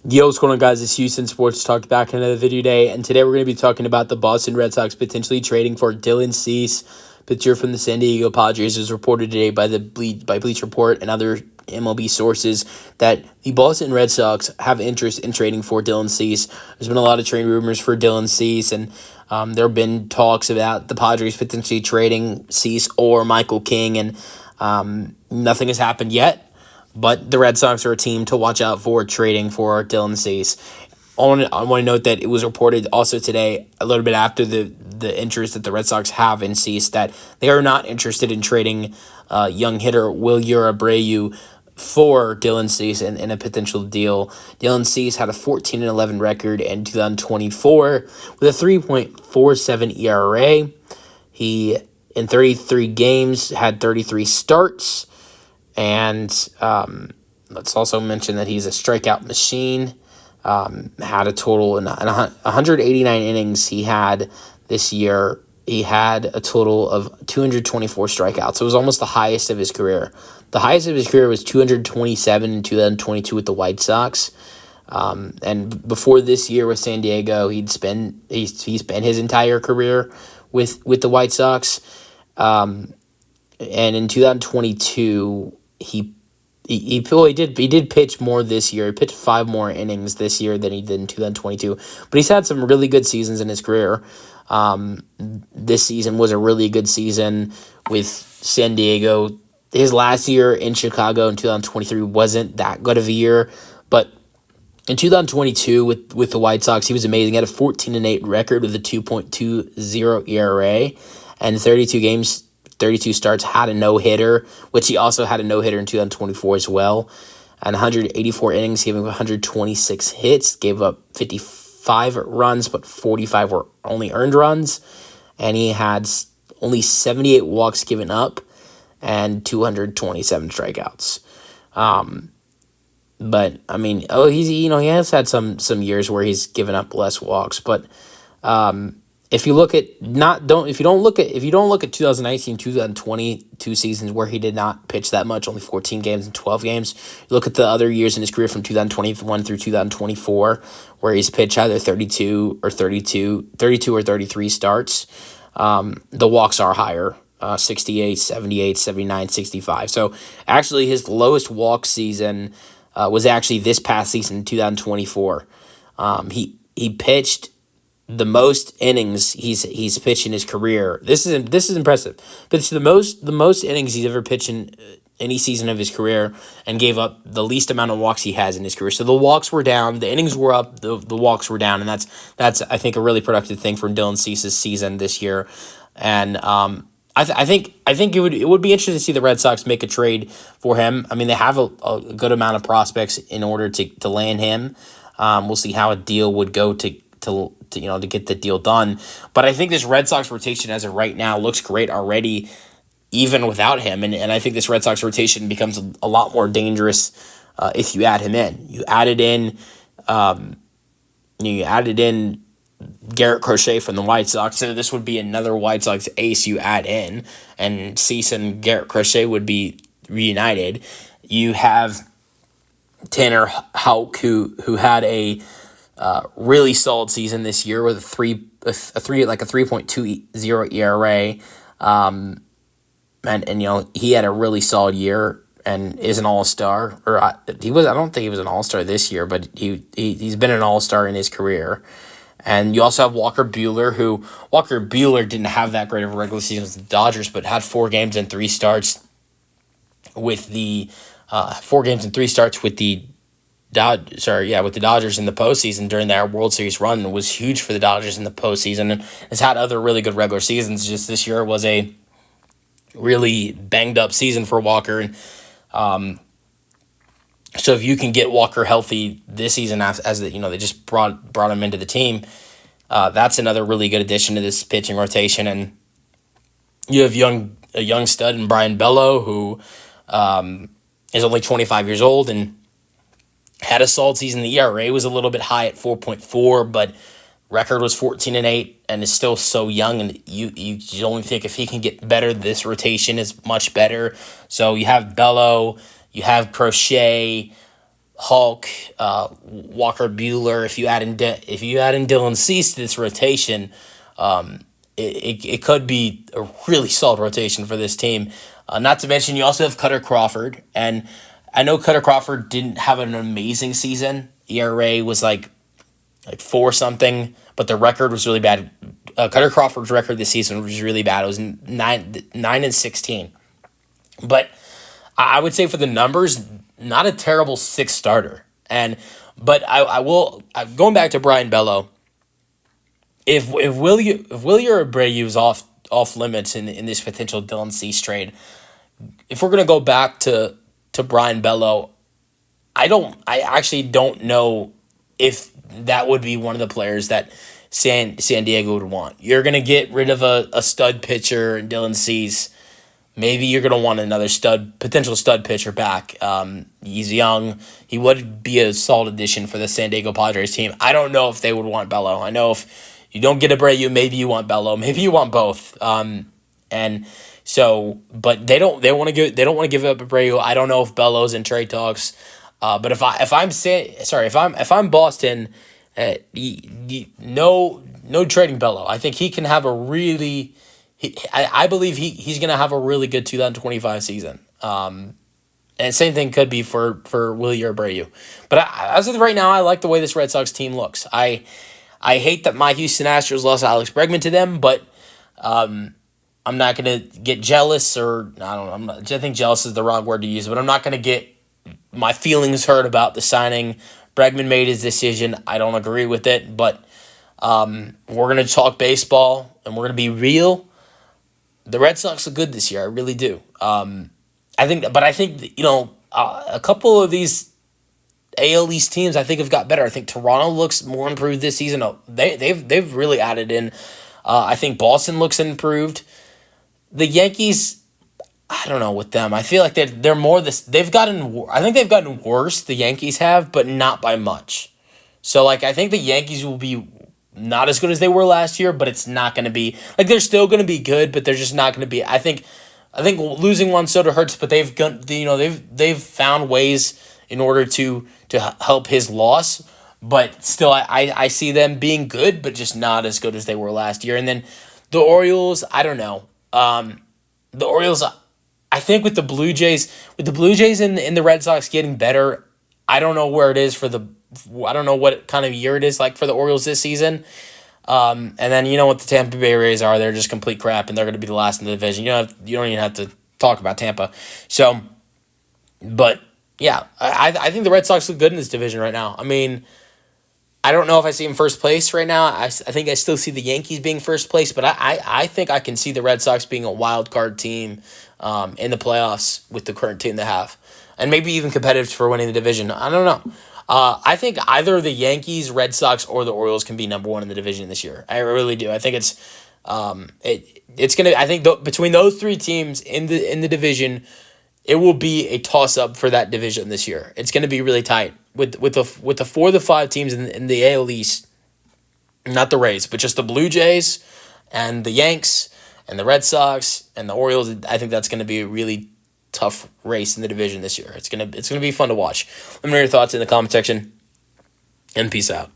Yo, what's going on, guys? It's Houston Sports Talk back in another video today, and today we're going to be talking about the Boston Red Sox potentially trading for Dylan Cease, pitcher from the San Diego Padres. As reported today by Bleach Report and other MLB sources that the Boston Red Sox have interest in trading for Dylan Cease. There's been a lot of trade rumors for Dylan Cease, and there have been talks about the Padres potentially trading Cease or Michael King, and nothing has happened yet. But the Red Sox are a team to watch out for trading for Dylan Cease. I want to note that it was reported also today, a little bit after the interest that the Red Sox have in Cease, that they are not interested in trading young hitter Wilyer Abreu for Dylan Cease in a potential deal. Dylan Cease had a 14-11 record in 2024 with a 3.47 ERA. He, in 33 games, had 33 starts. And let's also mention that he's a strikeout machine. Had a total in 189 innings he had this year. He had a total of 224 strikeouts. It was almost the highest of his career. The highest of his career was 227 in 2022 with the White Sox. And before this year with San Diego, he spent his entire career with the White Sox. And in 2022, he did pitch more this year. He pitched 5 more innings this year than he did in 2022. But he's had some really good seasons in his career. This season was a really good season with San Diego. His last year in Chicago in 2023 wasn't that good of a year, but in 2022 with the White Sox, he was amazing. He had a 14-8 record with a 2.20 ERA, and 32 games. 32 starts, had a no-hitter, which he also had a no-hitter in 2024 as well. And 184 innings, gave him 126 hits, gave up 55 runs, but 45 were only earned runs. And he had only 78 walks given up and 227 strikeouts. But I mean, he has had some years where he's given up less walks, but if you look at 2019, 2020 two seasons where he did not pitch that much, only 14 games and 12 games. You look at the other years in his career from 2021 through 2024 where he's pitched either 32 or 33 starts. The walks are higher, 68, 78, 79, 65. So actually his lowest walk season was actually this past season, 2024. He pitched the most innings he's pitched in his career. This is impressive. But it's the most innings he's ever pitched in any season of his career, and gave up the least amount of walks he has in his career. So the walks were down, the innings were up, the walks were down, and that's I think a really productive thing for Dylan Cease's season this year. And I think it would be interesting to see the Red Sox make a trade for him. I mean, they have a good amount of prospects in order to land him. We'll see how a deal would go to get the deal done. But I think this Red Sox rotation as of right now looks great already, even without him. And I think this Red Sox rotation becomes a lot more dangerous if you add him in. You added in Garrett Crochet from the White Sox, so this would be another White Sox ace you add in, and Cease and Garrett Crochet would be reunited. You have Tanner Houck, who had a really solid season this year with a 3.20 ERA, and he had a really solid year and is an all-star. I don't think he was an all-star this year, but he's been an all-star in his career. And you also have Walker Buehler didn't have that great of a regular season with the Dodgers, but had 4 games and 3 starts with the Dodgers in the postseason during their World Series run. It was huge for the Dodgers in the postseason, and has had other really good regular seasons. Just this year was a really banged up season for Walker, and so if you can get Walker healthy this season, they just brought him into the team, that's another really good addition to this pitching rotation. And you have a young stud in Brian Bello, who is only 25 years old and had a solid season. The ERA was a little bit high at 4.4, but record was 14-8, and is still so young. And you only think if he can get better, this rotation is much better. So you have Bello, you have Crochet, Hulk, Walker Bueller. If you add in Dylan Cease to this rotation, it could be a really solid rotation for this team. Not to mention, you also have Cutter Crawford, and I know Cutter Crawford didn't have an amazing season. ERA was like 4 something, but the record was really bad. Cutter Crawford's record this season was really bad. It was 9-16, but I would say for the numbers, not a terrible 6th starter. But I will going back to Brian Bello. If Willie Abreu is off limits in this potential Dylan Cease trade, if we're gonna go back to Brian Bello, I actually don't know if that would be one of the players that San Diego would want. You're gonna get rid of a stud pitcher, Dylan Cease. Maybe you're going to want another potential stud pitcher back. He's young. He would be a solid addition for the San Diego Padres team. I don't know if they would want Bello. I know if you don't get Abreu, maybe you want Bello. Maybe you want both. And so, but they don't want to give up Abreu. I don't know if Bello's in trade talks. But if I'm Boston, no trading Bello. I think he can have a really. I believe he's going to have a really good 2025 season. And same thing could be for Willie Abreu. But as of right now, I like the way this Red Sox team looks. I hate that my Houston Astros lost Alex Bregman to them, but I'm not going to get jealous I think jealous is the wrong word to use, but I'm not going to get my feelings hurt about the signing. Bregman made his decision. I don't agree with it, but we're going to talk baseball and we're going to be real. The Red Sox look good this year. I really do. I think a couple of these AL East teams I think have got better. I think Toronto looks more improved this season. They've really added in. I think Boston looks improved. The Yankees, I don't know with them. I feel like they're more this. I think they've gotten worse. The Yankees have, but not by much. So I think the Yankees will be not as good as they were last year, but it's not going to be they're still going to be good, but they're just not going to be. I think losing Juan Soto hurts, but they've found ways in order to help his loss. But still, I see them being good, but just not as good as they were last year. And then the Orioles, I don't know. The Orioles, I think with the Blue Jays and the Red Sox getting better, I don't know where it is I don't know what kind of year it is like for the Orioles this season. And then you know what the Tampa Bay Rays are. They're just complete crap, and they're going to be the last in the division. You don't even have to talk about Tampa. So, but yeah, I think the Red Sox look good in this division right now. I mean, I don't know if I see them first place right now. I think I still see the Yankees being first place, but I think I can see the Red Sox being a wild card team in the playoffs with the current team they have, and maybe even competitive for winning the division. I don't know. I think either the Yankees, Red Sox, or the Orioles can be number one in the division this year. I really do. I think it's gonna. I think between those 3 teams in the division, it will be a toss up for that division this year. It's gonna be really tight with the 4 of the 5 teams in the AL East, not the Rays, but just the Blue Jays and the Yanks and the Red Sox and the Orioles. I think that's gonna be a really tough race in the division this year. It's gonna be fun to watch. Let me know your thoughts in the comment section, and peace out.